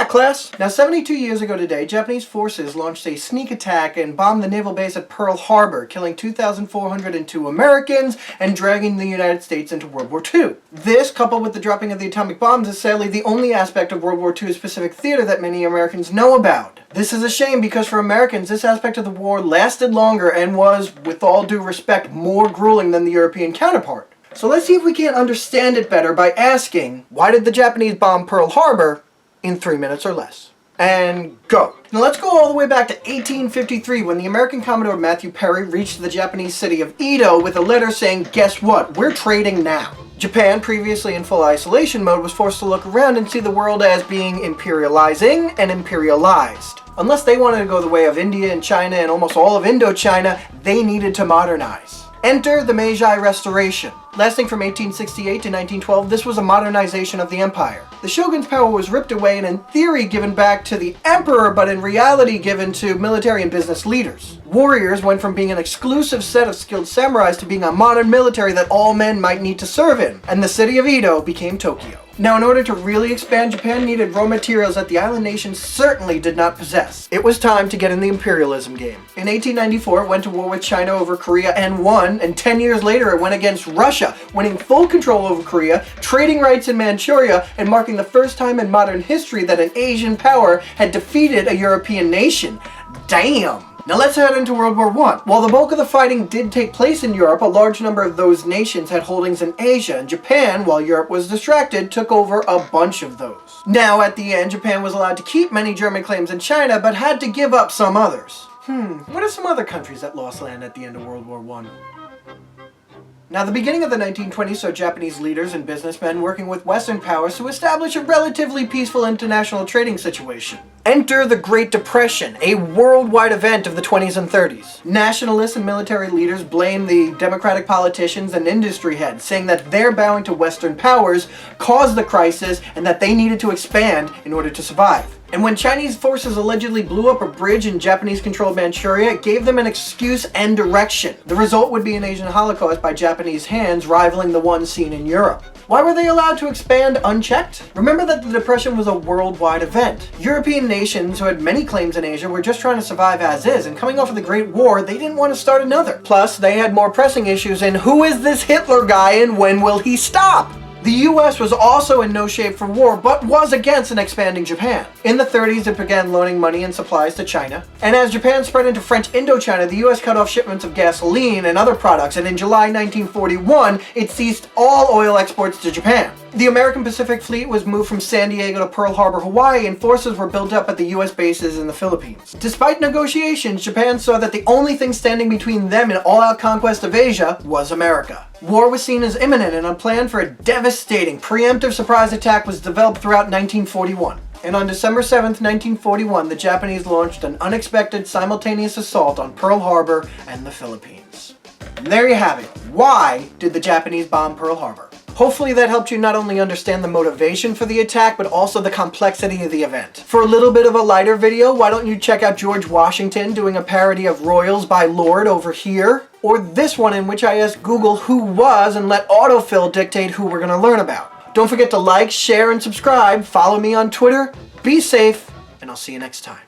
back, class! Now, 72 years ago today, Japanese forces launched a sneak attack and bombed the naval base at Pearl Harbor, killing 2,402 Americans and dragging the United States into World War II. This, coupled with the dropping of the atomic bombs, is sadly the only aspect of World War II's Pacific theater that many Americans know about. This is a shame because for Americans, this aspect of the war lasted longer and was, with all due respect, more grueling than the European counterpart. So let's see if we can't understand it better by asking, why did the Japanese bomb Pearl Harbor in 3 minutes or less? And go. Now let's go all the way back to 1853 when the American Commodore Matthew Perry reached the Japanese city of Edo with a letter saying, guess what, we're trading now. Japan, previously in full isolation mode, was forced to look around and see the world as being imperializing and imperialized. Unless they wanted to go the way of India and China and almost all of Indochina, they needed to modernize. Enter the Meiji Restoration. Lasting from 1868 to 1912, this was a modernization of the empire. The shogun's power was ripped away and in theory given back to the emperor, but in reality given to military and business leaders. Warriors went from being an exclusive set of skilled samurais to being a modern military that all men might need to serve in, and the city of Edo became Tokyo. Now, in order to really expand, Japan needed raw materials that the island nation certainly did not possess. It was time to get in the imperialism game. In 1894, it went to war with China over Korea and won, and 10 years later it went against Russia, winning full control over Korea, trading rights in Manchuria, and marking the first time in modern history that an Asian power had defeated a European nation. Damn! Now let's head into World War I. While the bulk of the fighting did take place in Europe, a large number of those nations had holdings in Asia, and Japan, while Europe was distracted, took over a bunch of those. Now, at the end, Japan was allowed to keep many German claims in China, but had to give up some others. What are some other countries that lost land at the end of World War I? Now, the beginning of the 1920s saw Japanese leaders and businessmen working with Western powers to establish a relatively peaceful international trading situation. Enter the Great Depression, a worldwide event of the 20s and 30s. Nationalists and military leaders blamed the democratic politicians and industry heads, saying that their bowing to Western powers caused the crisis and that they needed to expand in order to survive. And when Chinese forces allegedly blew up a bridge in Japanese-controlled Manchuria, it gave them an excuse and direction. The result would be an Asian Holocaust by Japanese hands, rivaling the one seen in Europe. Why were they allowed to expand unchecked? Remember that the Depression was a worldwide event. European nations who had many claims in Asia were just trying to survive as is, and coming off of the Great War, they didn't want to start another. Plus, they had more pressing issues in who is this Hitler guy and when will he stop? The US was also in no shape for war, but was against an expanding Japan. In the 30s, it began loaning money and supplies to China. And as Japan spread into French Indochina, the US cut off shipments of gasoline and other products, and in July 1941, it ceased all oil exports to Japan. The American Pacific Fleet was moved from San Diego to Pearl Harbor, Hawaii, and forces were built up at the US bases in the Philippines. Despite negotiations, Japan saw that the only thing standing between them and all-out conquest of Asia was America. War was seen as imminent, and a plan for a devastating preemptive surprise attack was developed throughout 1941. And on December 7th, 1941, the Japanese launched an unexpected simultaneous assault on Pearl Harbor and the Philippines. And there you have it. Why did the Japanese bomb Pearl Harbor? Hopefully that helped you not only understand the motivation for the attack, but also the complexity of the event. For a little bit of a lighter video, why don't you check out George Washington doing a parody of Royals by Lord over here? Or this one in which I asked Google who was and let autofill dictate who we're going to learn about. Don't forget to like, share, and subscribe. Follow me on Twitter. Be safe, and I'll see you next time.